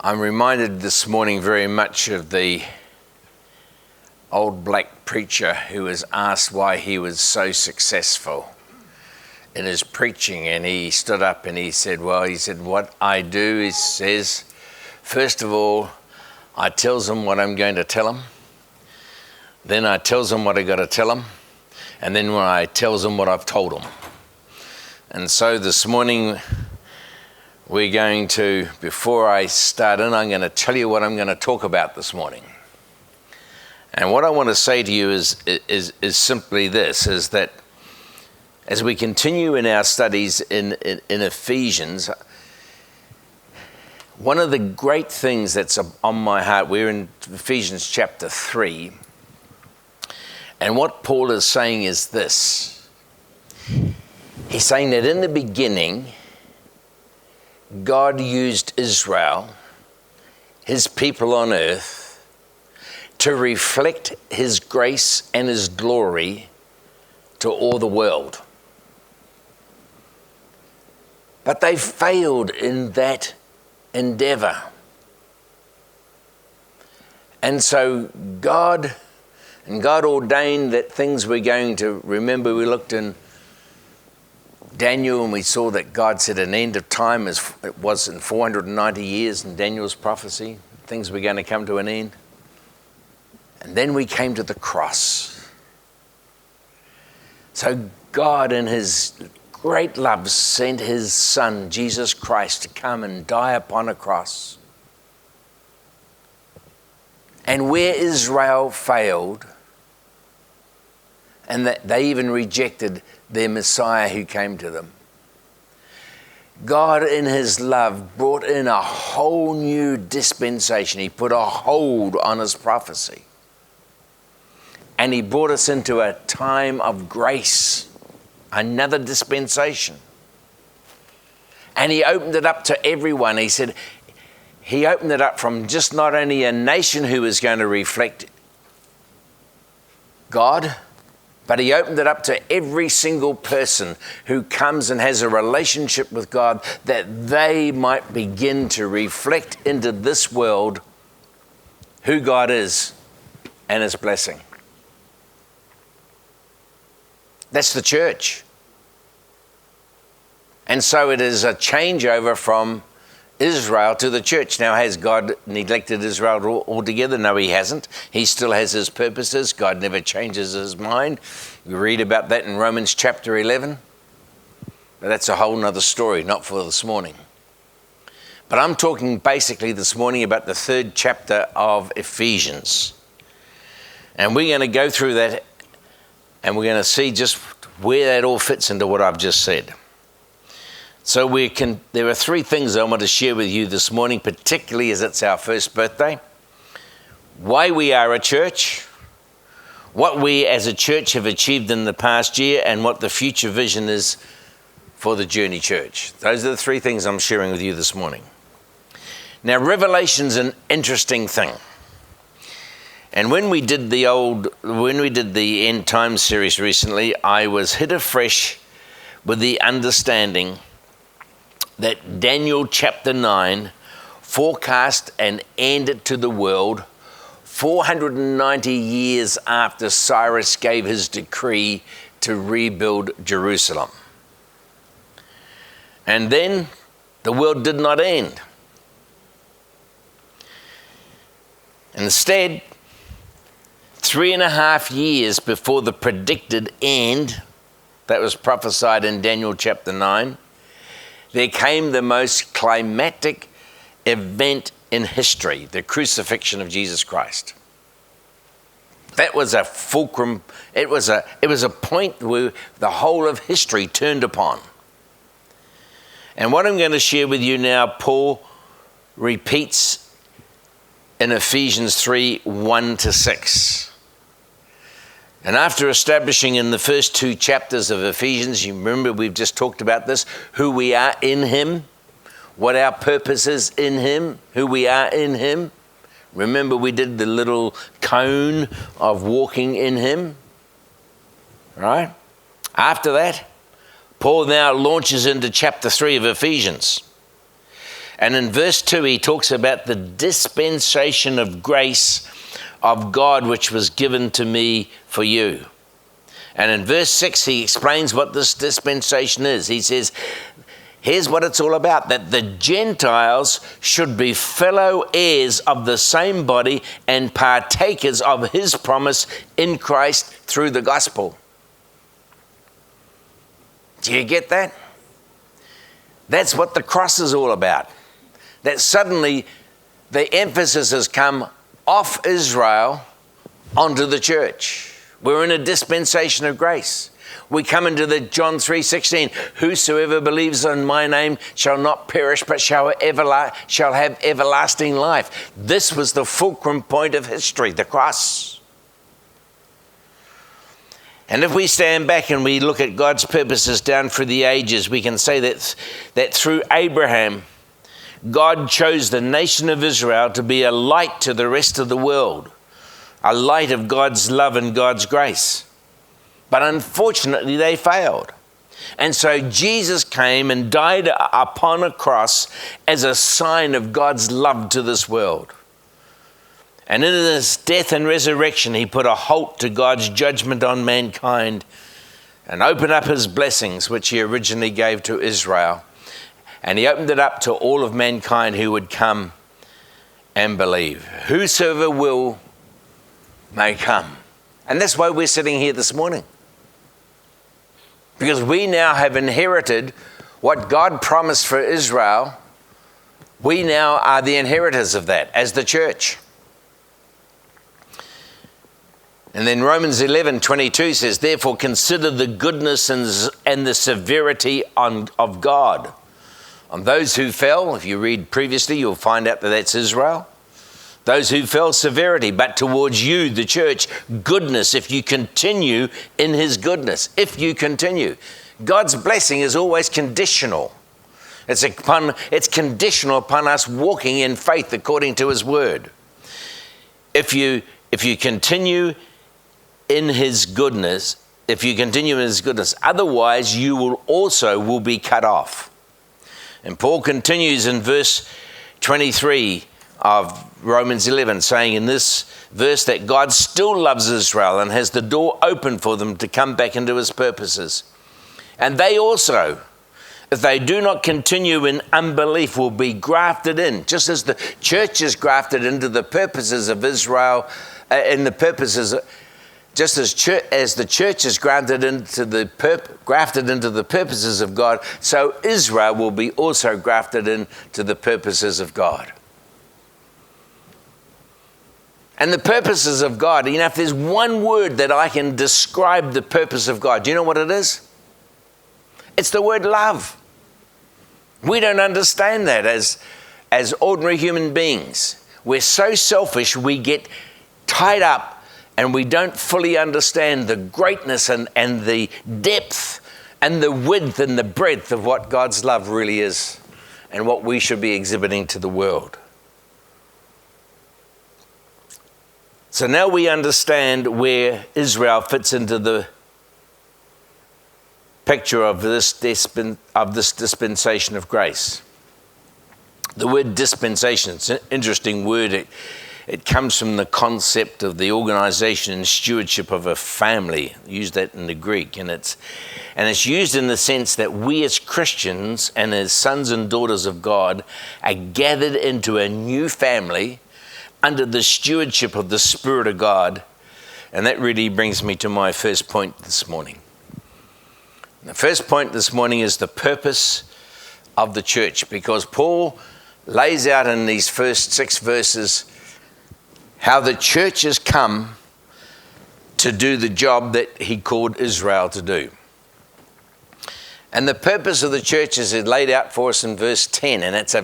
I'm reminded this morning very much of the old black preacher who was asked why he was so successful in his preaching, and he stood up and he said, what I do is, first of all, I tells them what I'm going to tell them, then I tells them what I got to tell them, and then when I tells them what I've told them. And so this morning, we're going to, before I start in, I'm going to tell you what I'm going to talk about this morning. And what I want to say to you is simply this, is that as we continue in our studies in Ephesians, one of the great things that's on my heart, we're in Ephesians chapter 3, and what Paul is saying is this. He's saying that in the beginning, God used Israel, his people on earth, to reflect his grace and his glory to all the world. But they failed in that endeavor. And so God ordained that things we're going to remember. We looked in Daniel, and we saw that God said an end of time as it was in 490 years in Daniel's prophecy. Things were going to come to an end. And then we came to the cross. So God in his great love sent his son, Jesus Christ, to come and die upon a cross. And where Israel failed, and that they even rejected their Messiah who came to them, God in his love brought in a whole new dispensation. He put a hold on his prophecy. And he brought us into a time of grace, another dispensation. And he opened it up to everyone. He said, he opened it up from just not only a nation who was going to reflect God, but he opened it up to every single person who comes and has a relationship with God, that they might begin to reflect into this world who God is and his blessing. That's the church. And so it is a changeover from Israel to the church. Now, has God neglected Israel altogether? No, he hasn't. He still has his purposes. God never changes his mind. We read about that in Romans chapter 11. But that's a whole nother story, not for this morning. But I'm talking basically this morning about the third chapter of Ephesians. And we're going to go through that, and we're going to see just where that all fits into what I've just said. So there are three things I want to share with you this morning, particularly as it's our first birthday. Why we are a church, what we as a church have achieved in the past year, and what the future vision is for the Journey Church. Those are the three things I'm sharing with you this morning. Now, Revelation's an interesting thing. And when we did the End Times series recently, I was hit afresh with the understanding that Daniel chapter 9 forecast an end to the world 490 years after Cyrus gave his decree to rebuild Jerusalem. And then the world did not end. Instead, 3.5 years before the predicted end that was prophesied in Daniel chapter 9, there came the most climactic event in history, the crucifixion of Jesus Christ. That was a fulcrum. It was a point where the whole of history turned upon. And what I'm going to share with you now, Paul repeats in Ephesians 3, 1-6. And after establishing in the first two chapters of Ephesians, you remember we've just talked about this, who we are in him, what our purpose is in him, who we are in him. Remember we did the little cone of walking in him, right? After that, Paul now launches into chapter 3 of Ephesians. And in verse 2, he talks about the dispensation of grace of God, which was given to me for you. And in verse 6, he explains what this dispensation is. He says, here's what it's all about, that the Gentiles should be fellow heirs of the same body and partakers of his promise in Christ through the gospel. Do you get that? That's what the cross is all about. That suddenly the emphasis has come off Israel onto the church. We're in a dispensation of grace. We come into the John 3:16, whosoever believes in my name shall not perish, but shall have everlasting life. This was the fulcrum point of history, the cross. And if we stand back and we look at God's purposes down through the ages, we can say that through Abraham, God chose the nation of Israel to be a light to the rest of the world, a light of God's love and God's grace. But unfortunately, they failed. And so Jesus came and died upon a cross as a sign of God's love to this world. And in his death and resurrection, he put a halt to God's judgment on mankind and opened up his blessings, which he originally gave to Israel. And he opened it up to all of mankind who would come and believe. Whosoever will may come. And that's why we're sitting here this morning. Because we now have inherited what God promised for Israel. We now are the inheritors of that as the church. And then Romans 11:22 says, therefore consider the goodness and the severity of God on those who fell. If you read previously, you'll find out that that's Israel. Those who fell, severity, but towards you, the church, goodness, if you continue in his goodness, if you continue. God's blessing is always conditional. It's conditional upon us walking in faith according to his word. If you continue in his goodness, otherwise you will be cut off. And Paul continues in verse 23 of Romans 11, saying in this verse that God still loves Israel and has the door open for them to come back into his purposes. And they also, if they do not continue in unbelief, will be grafted in, just as the church is grafted into the purposes of Israel, just as the church is grafted into the purposes of God, so Israel will be also grafted into the purposes of God. And the purposes of God, if there's one word that I can describe the purpose of God, do you know what it is? It's the word love. We don't understand that as ordinary human beings. We're so selfish, we get tied up and we don't fully understand the greatness and the depth and the width and the breadth of what God's love really is and what we should be exhibiting to the world. So now we understand where Israel fits into the picture of this dispensation of grace. The word dispensation, it's an interesting word. It comes from the concept of the organization and stewardship of a family. Use that in the Greek. And it's used in the sense that we as Christians and as sons and daughters of God are gathered into a new family under the stewardship of the Spirit of God. And that really brings me to my first point this morning. The first point this morning is the purpose of the church, because Paul lays out in these first 6 verses how the church has come to do the job that he called Israel to do. And the purpose of the church is laid out for us in verse 10. And it's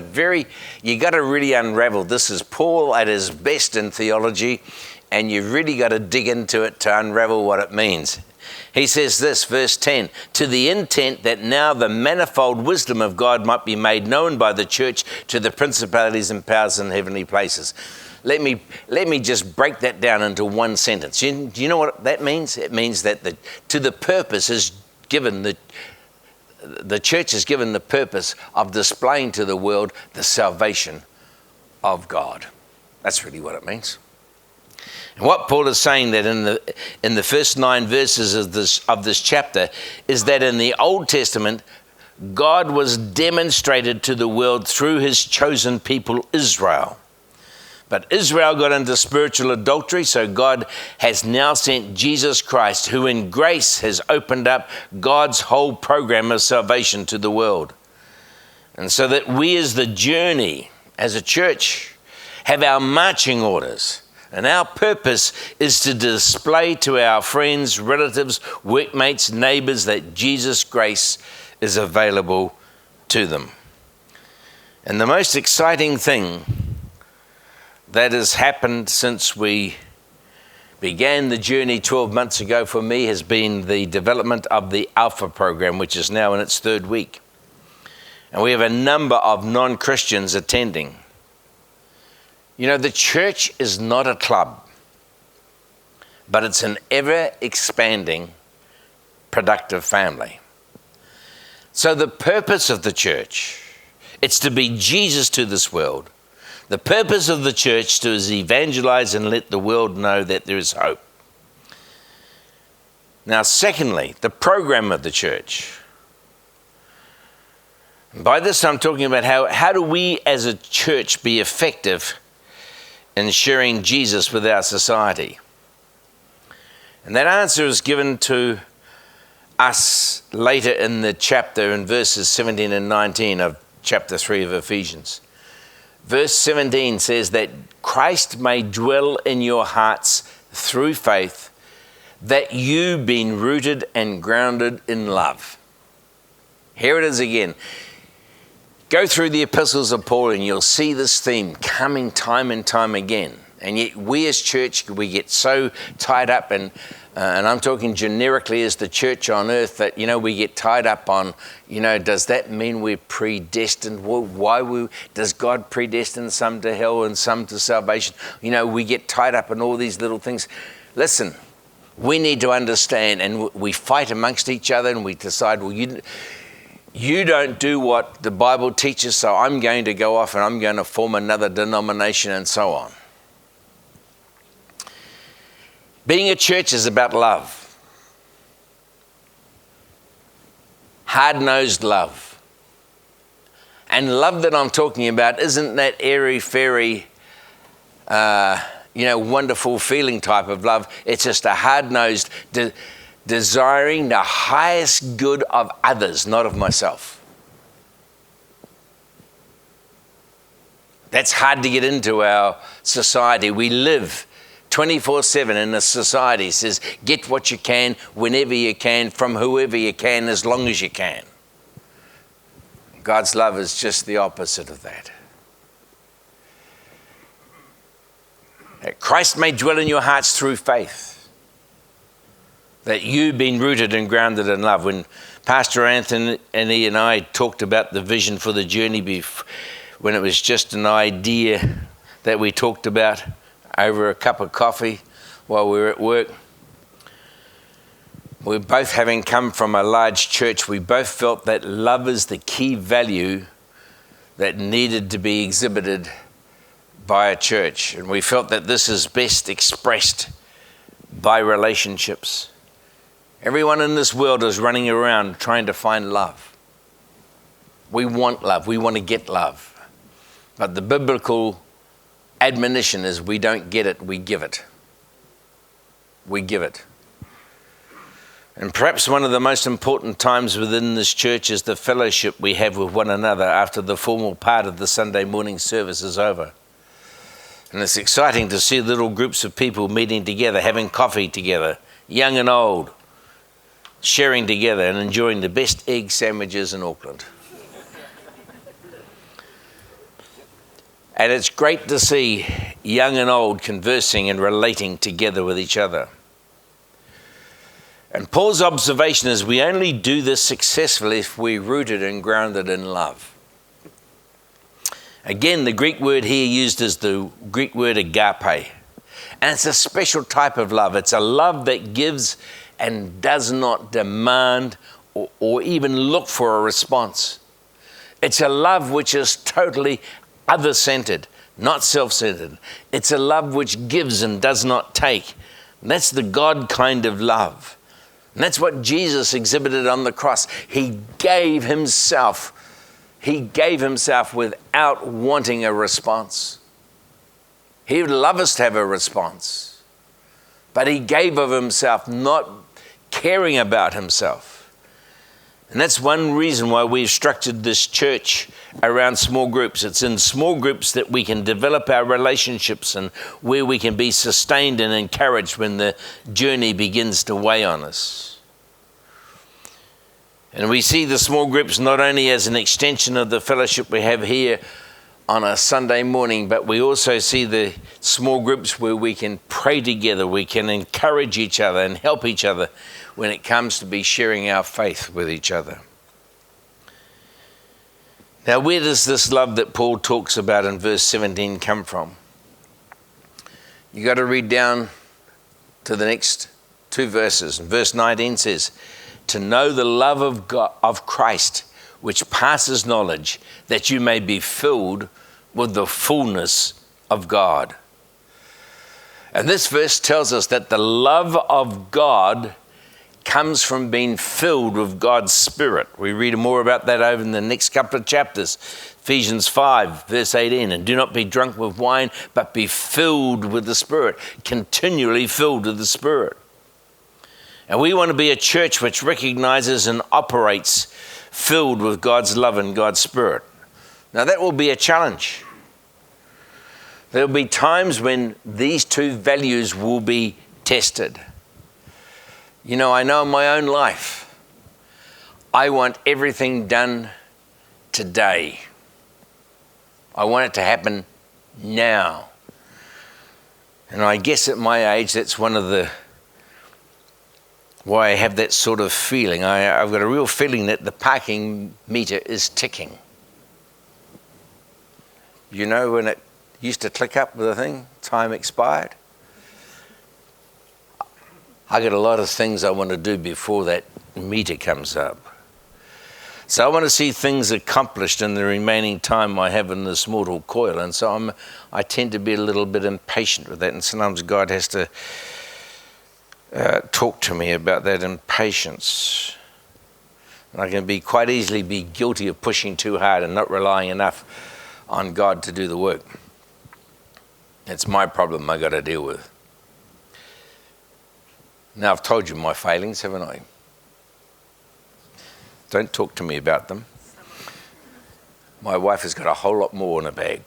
you got to really unravel. This is Paul at his best in theology, and you've really got to dig into it to unravel what it means. He says this, verse 10, to the intent that now the manifold wisdom of God might be made known by the church to the principalities and powers in heavenly places. Let me just break that down into one sentence. Do you know what that means? It means that to the purpose is given the church is given the purpose of displaying to the world the salvation of God. That's really what it means. And what Paul is saying that in the first 9 verses of this chapter is that in the Old Testament, God was demonstrated to the world through his chosen people, Israel. But Israel got into spiritual adultery, so God has now sent Jesus Christ, who in grace has opened up God's whole program of salvation to the world. And so that we as the journey, as a church, have our marching orders. And our purpose is to display to our friends, relatives, workmates, neighbors that Jesus' grace is available to them. And the most exciting thing that has happened since we began the journey 12 months ago for me has been the development of the Alpha program, which is now in its 3rd week. And we have a number of non-Christians attending. You know, the church is not a club, but it's an ever-expanding, productive family. So the purpose of the church, it's to be Jesus to this world. The purpose of the church is evangelize and let the world know that there is hope. Now, secondly, the program of the church. By this, I'm talking about how do we as a church be effective in sharing Jesus with our society? And that answer is given to us later in the chapter in verses 17 and 19 of chapter 3 of Ephesians. Verse 17 says that Christ may dwell in your hearts through faith, that you being rooted and grounded in love. Here it is again. Go through the epistles of Paul and you'll see this theme coming time and time again. And yet we as church, we get so tied up and I'm talking generically as the church on earth that, we get tied up on, does that mean we're predestined? Well, does God predestine some to hell and some to salvation? We get tied up in all these little things. Listen, we need to understand, and we fight amongst each other and we decide, well, you don't do what the Bible teaches, so I'm going to go off and I'm going to form another denomination and so on. Being a church is about love. Hard-nosed love. And love that I'm talking about isn't that airy-fairy, wonderful feeling type of love. It's just a hard-nosed, desiring the highest good of others, not of myself. That's hard to get into our society. We live 24/7 in a society that says, get what you can, whenever you can, from whoever you can, as long as you can. God's love is just the opposite of that. That Christ may dwell in your hearts through faith. That you've been rooted and grounded in love. When Pastor Anthony and I talked about the vision for the journey when it was just an idea that we talked about over a cup of coffee while we were at work. We both, having come from a large church, we both felt that love is the key value that needed to be exhibited by a church. And we felt that this is best expressed by relationships. Everyone in this world is running around trying to find love. We want love. We want to get love. But the biblical admonition is we don't get it, we give it. We give it. And perhaps one of the most important times within this church is the fellowship we have with one another after the formal part of the Sunday morning service is over. And it's exciting to see little groups of people meeting together, having coffee together, young and old, sharing together and enjoying the best egg sandwiches in Auckland. And it's great to see young and old conversing and relating together with each other. And Paul's observation is we only do this successfully if we're rooted and grounded in love. Again, the Greek word here used is the Greek word agape. And it's a special type of love. It's a love that gives and does not demand or even look for a response. It's a love which is totally other-centered, not self-centered. It's a love which gives and does not take. And that's the God kind of love. And that's what Jesus exhibited on the cross. He gave himself. He gave himself without wanting a response. He would love us to have a response. But he gave of himself, not caring about himself. And that's one reason why we've structured this church around small groups. It's in small groups that we can develop our relationships and where we can be sustained and encouraged when the journey begins to weigh on us. And we see the small groups not only as an extension of the fellowship we have here on a Sunday morning, but we also see the small groups where we can pray together, we can encourage each other and help each other when it comes to be sharing our faith with each other. Now, where does this love that Paul talks about in verse 17 come from? You got to read down to the next two verses. And verse 19 says, "To know the love of God, of Christ, which passes knowledge, that you may be filled with the fullness of God." And this verse tells us that the love of God comes from being filled with God's Spirit. We read more about that over in the next couple of chapters. Ephesians 5, verse 18, "And do not be drunk with wine, but be filled with the Spirit," continually filled with the Spirit. And we want to be a church which recognizes and operates filled with God's love and God's Spirit. Now that will be a challenge. There will be times when these two values will be tested. You know, I know in my own life, I want everything done today. I want it to happen now. And I guess at my age, that's one of the why I have that sort of feeling. I've got a real feeling that the parking meter is ticking. You know when it used to click up with the thing, time expired? I got a lot of things I want to do before that meter comes up. So I want to see things accomplished in the remaining time I have in this mortal coil. And so I tend to be a little bit impatient with that. And sometimes God has to talk to me about that impatience. And I can be quite easily be guilty of pushing too hard and not relying enough on God to do the work. It's my problem I got to deal with. Now I've told you my failings, haven't I? Don't talk to me about them. My wife has got a whole lot more in a bag.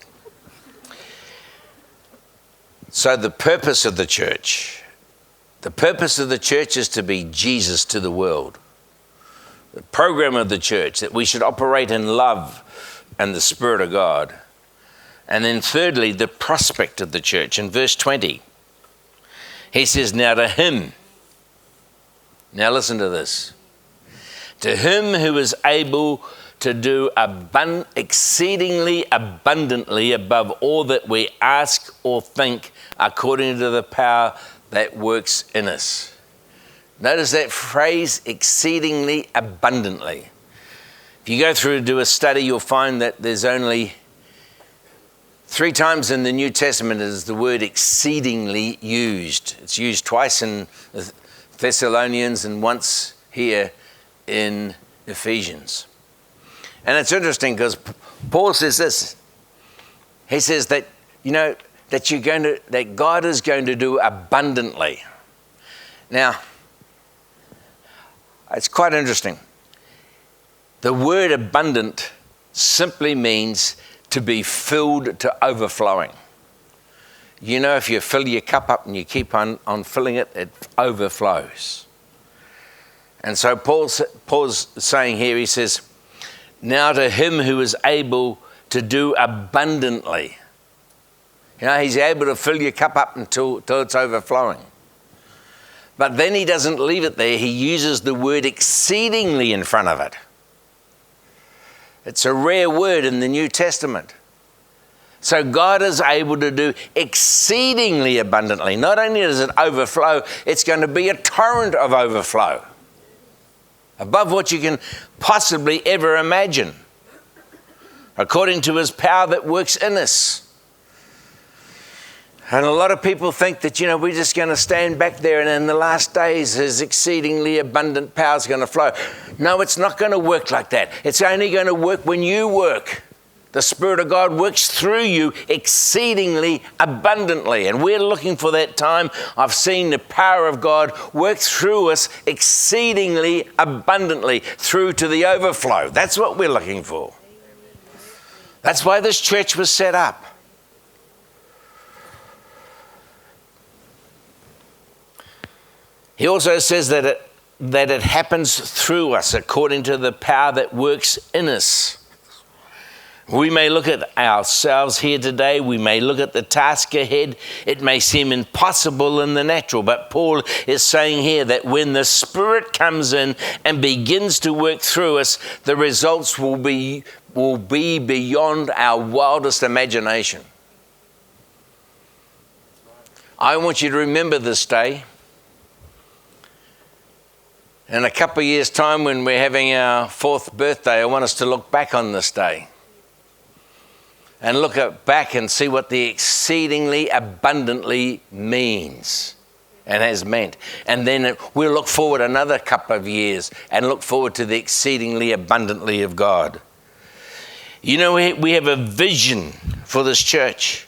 So the purpose of the church is to be Jesus to the world. The program of the church, that we should operate in love and the Spirit of God. And then thirdly, the prospect of the church. In verse 20, he says, "Now to him," now listen to this, "to him who is able to do exceedingly abundantly above all that we ask or think, according to the power that works in us." Notice that phrase, exceedingly abundantly. If you go through and do a study, you'll find that there's only 3 times in the New Testament is the word exceedingly used. It's used twice in Thessalonians and once here in Ephesians. And it's interesting because Paul says this. He says that, you know, that God is going to do abundantly. Now, it's quite interesting. The word abundant simply means to be filled to overflowing. You know, if you fill your cup up and you keep on filling it, it overflows. And so Paul's saying here, he says, "Now to him who is able to do abundantly." You know, he's able to fill your cup up until it's overflowing. But then he doesn't leave it there. He uses the word exceedingly in front of it. It's a rare word in the New Testament. So God is able to do exceedingly abundantly. Not only does it overflow, it's going to be a torrent of overflow. above what you can possibly ever imagine, according to his power that works in us. And a lot of people think that, we're just going to stand back there and in the last days his exceedingly abundant power is going to flow. No, it's not going to work like that. It's only going to work when you work. The Spirit of God works through you exceedingly abundantly. And we're looking for that time of seeing the power of God work through us exceedingly abundantly through to the overflow. That's what we're looking for. That's why this church was set up. He also says that it happens through us according to the power that works in us. We may look at ourselves here today. We may look at the task ahead. It may seem impossible in the natural, but Paul is saying here that when the Spirit comes in and begins to work through us, the results will be beyond our wildest imagination. I want you to remember this day. In a couple of years' time, when we're having our 4th birthday, I want us to look back on this day and look back and see what the exceedingly abundantly means and has meant. And then we'll look forward another couple of years and look forward to the exceedingly abundantly of God. We have a vision for this church,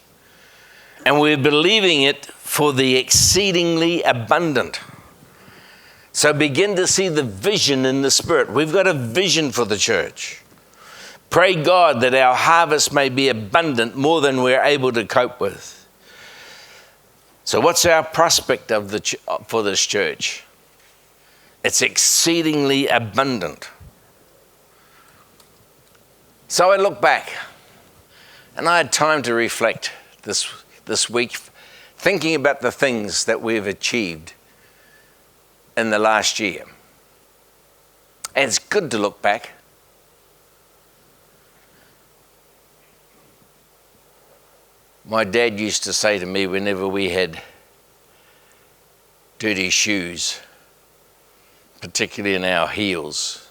and we're believing it for the exceedingly abundant. So begin to see the vision in the Spirit. We've got a vision for the church. Pray God that our harvest may be abundant, more than we're able to cope with. So what's our prospect for this church? It's exceedingly abundant. So I look back, and I had time to reflect this week, thinking about the things that we've achieved in the last year. And it's good to look back. My dad used to say to me whenever we had dirty shoes, particularly in our heels,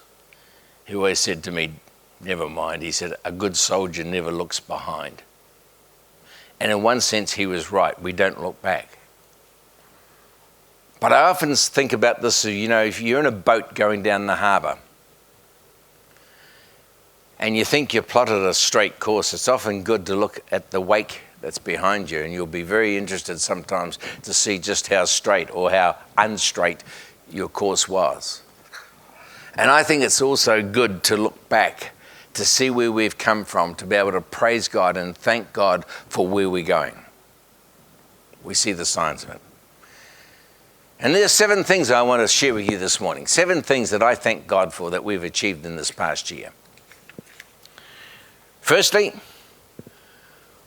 he always said to me, never mind, he said, a good soldier never looks behind. And in one sense, he was right. We don't look back. But I often think about this, if you're in a boat going down the harbour and you think you've plotted a straight course, it's often good to look at the wake that's behind you, and you'll be very interested sometimes to see just how straight or how unstraight your course was. And I think it's also good to look back to see where we've come from, to be able to praise God and thank God for where we're going. We see the signs of it. And there's 7 things I want to share with you this morning. 7 things that I thank God for that we've achieved in this past year. Firstly,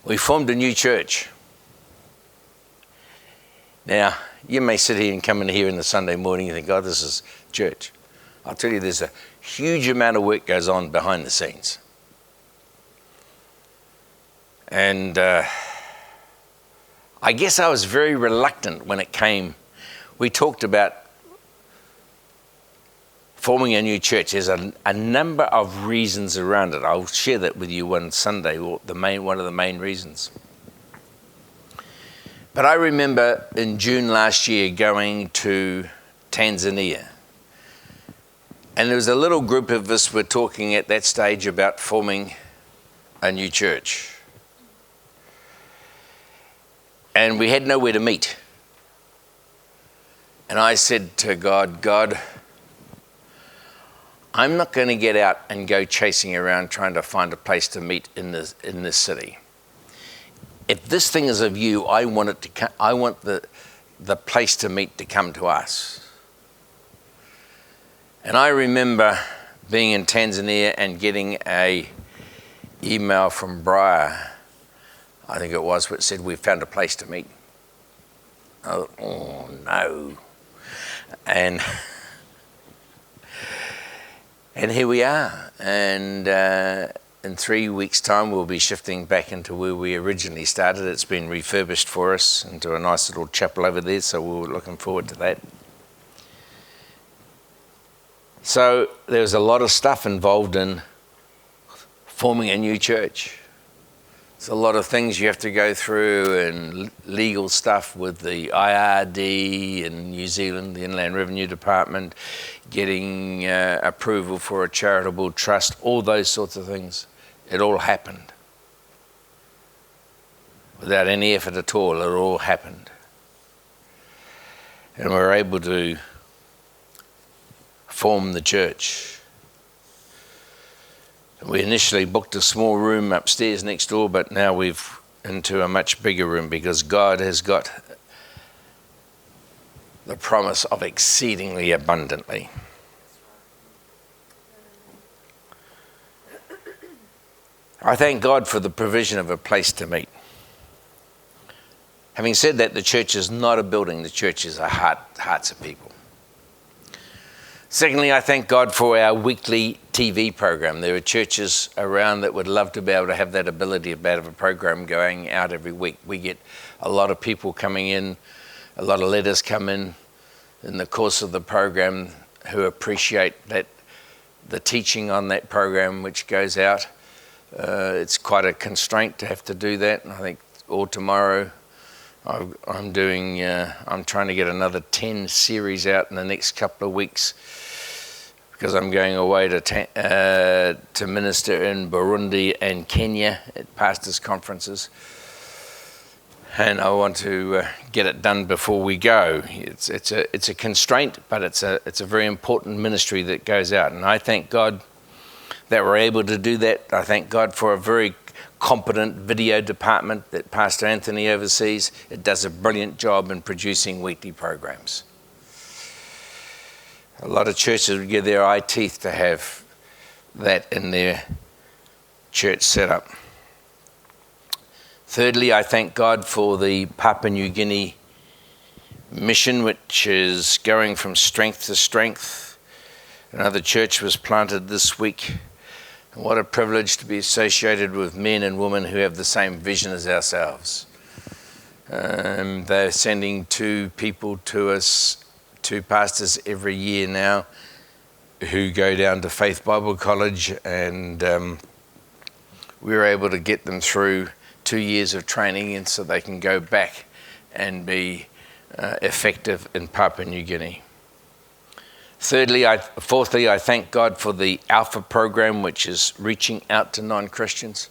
we formed a new church. Now, you may sit here and come in here on the Sunday morning and think, oh, this is church. I'll tell you, there's a huge amount of work goes on behind the scenes. And I guess I was very reluctant when it came. We talked about forming a new church. There's a number of reasons around it. I'll share that with you one Sunday, one of the main reasons. But I remember in June last year going to Tanzania. And there was a little group of us were talking at that stage about forming a new church. And we had nowhere to meet. And I said to God, I'm not going to get out and go chasing around trying to find a place to meet in this city. If this thing is of you, I want the place to meet to come to us. And I remember being in Tanzania and getting a email from Briar, I think it was, which said, we've found a place to meet. I thought, oh no. And here we are. And in 3 weeks' time, we'll be shifting back into where we originally started. It's been refurbished for us into a nice little chapel over there, so we're looking forward to that. So there's a lot of stuff involved in forming a new church. There's a lot of things you have to go through, and legal stuff with the IRD in New Zealand, the Inland Revenue Department, getting approval for a charitable trust, all those sorts of things. It all happened. Without any effort at all, it all happened. And we were able to form the church. We initially booked a small room upstairs next door, but now we've into a much bigger room because God has got the promise of exceedingly abundantly. I thank God for the provision of a place to meet. Having said that, the church is not a building, the church is hearts of people. Secondly, I thank God for our weekly TV program. There are churches around that would love to be able to have that ability of a program going out every week. We get a lot of people coming in, a lot of letters come in the course of the program who appreciate that the teaching on that program which goes out. It's quite a constraint to have to do that. And I think all tomorrow I'm trying to get another 10 series out in the next couple of weeks, because I'm going away to minister in Burundi and Kenya at pastors' conferences, and I want to get it done before we go. It's a constraint, but it's a very important ministry that goes out, and I thank God that we're able to do that. I thank God for a very competent video department that Pastor Anthony oversees. It does a brilliant job in producing weekly programs. A lot of churches would give their eye teeth to have that in their church setup. Thirdly, I thank God for the Papua New Guinea mission, which is going from strength to strength. Another church was planted this week. And what a privilege to be associated with men and women who have the same vision as ourselves. They're sending 2 people to us, 2 pastors every year now, who go down to Faith Bible College, and we were able to get them through 2 years of training, and so they can go back and be effective in Papua New Guinea. Fourthly, I thank God for the Alpha program, which is reaching out to non-Christians.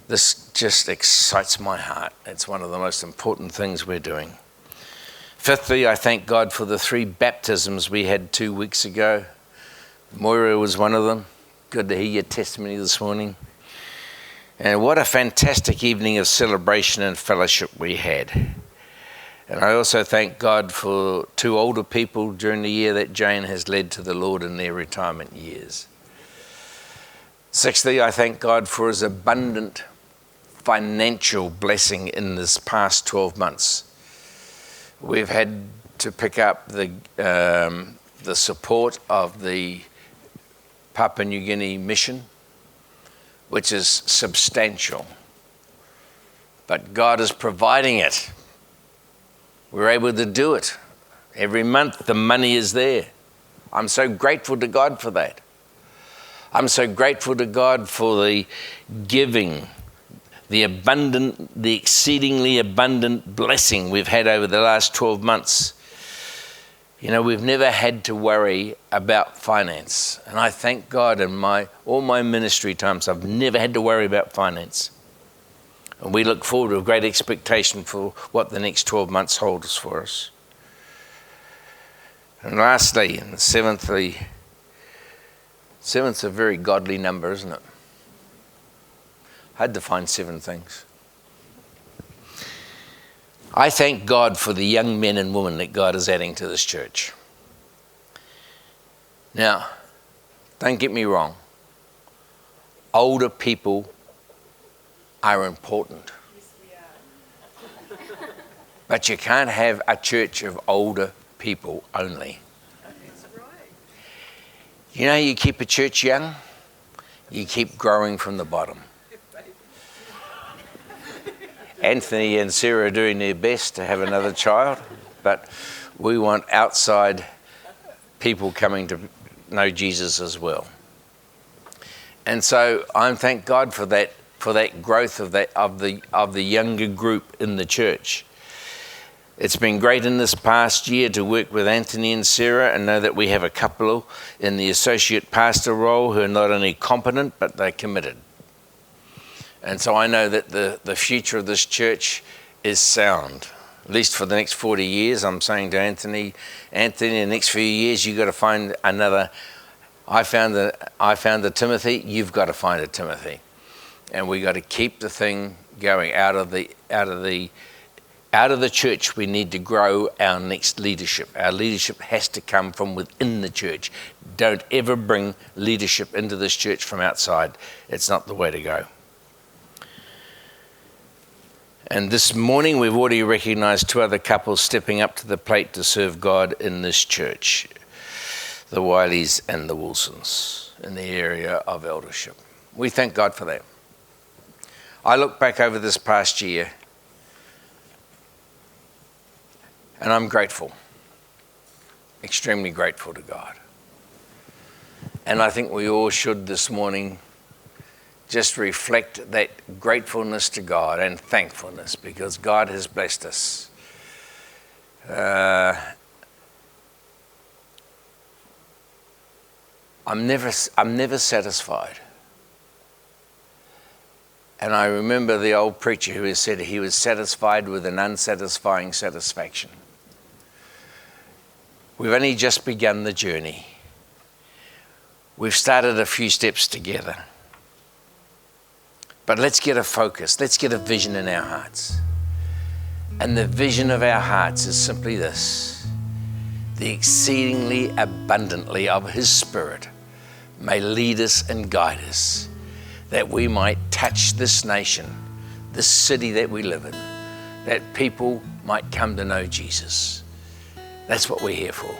This just excites my heart. It's one of the most important things we're doing. Fifthly, I thank God for the 3 baptisms we had 2 weeks ago. Moira was one of them. Good to hear your testimony this morning. And what a fantastic evening of celebration and fellowship we had. And I also thank God for 2 older people during the year that Jane has led to the Lord in their retirement years. Sixthly, I thank God for his abundant financial blessing in this past 12 months. We've had to pick up the support of the Papua New Guinea mission, which is substantial. But God is providing it. We're able to do it. Every month the money is there. I'm so grateful to God for that. I'm so grateful to God for the giving, the exceedingly abundant blessing we've had over the last 12 months. You know, we've never had to worry about finance. And I thank God in all my ministry times, I've never had to worry about finance. And we look forward with great expectation for what the next 12 months holds for us. And lastly, and seventh's a very godly number, isn't it? I had to find 7 things. I thank God for the young men and women that God is adding to this church. Now, don't get me wrong. Older people are important. But you can't have a church of older people only. You know how you keep a church young? You keep growing from the bottom. Anthony and Sarah are doing their best to have another child, but we want outside people coming to know Jesus as well. And so I thank God for that growth of the younger group in the church. It's been great in this past year to work with Anthony and Sarah and know that we have a couple in the associate pastor role who are not only competent, but they're committed. And so I know that the future of this church is sound, at least for the next 40 years. I'm saying to Anthony, in the next few years, you've got to find another. I found the Timothy, you've got to find a Timothy. And we got to keep the thing going out of the church. We need to grow our next leadership. Our leadership has to come from within the church. Don't ever bring leadership into this church from outside. It's not the way to go. And this morning we've already recognized 2 other couples stepping up to the plate to serve God in this church, the Wileys and the Wilsons, in the area of eldership. We thank God for that. I look back over this past year and I'm grateful, extremely grateful to God. And I think we all should this morning just reflect that gratefulness to God and thankfulness, because God has blessed us. I'm never satisfied. And I remember the old preacher who said he was satisfied with an unsatisfying satisfaction. We've only just begun the journey. We've started a few steps together. But let's get a focus. Let's get a vision in our hearts. And the vision of our hearts is simply this: the exceedingly abundantly of His Spirit may lead us and guide us, that we might touch this nation, this city that we live in, that people might come to know Jesus. That's what we're here for.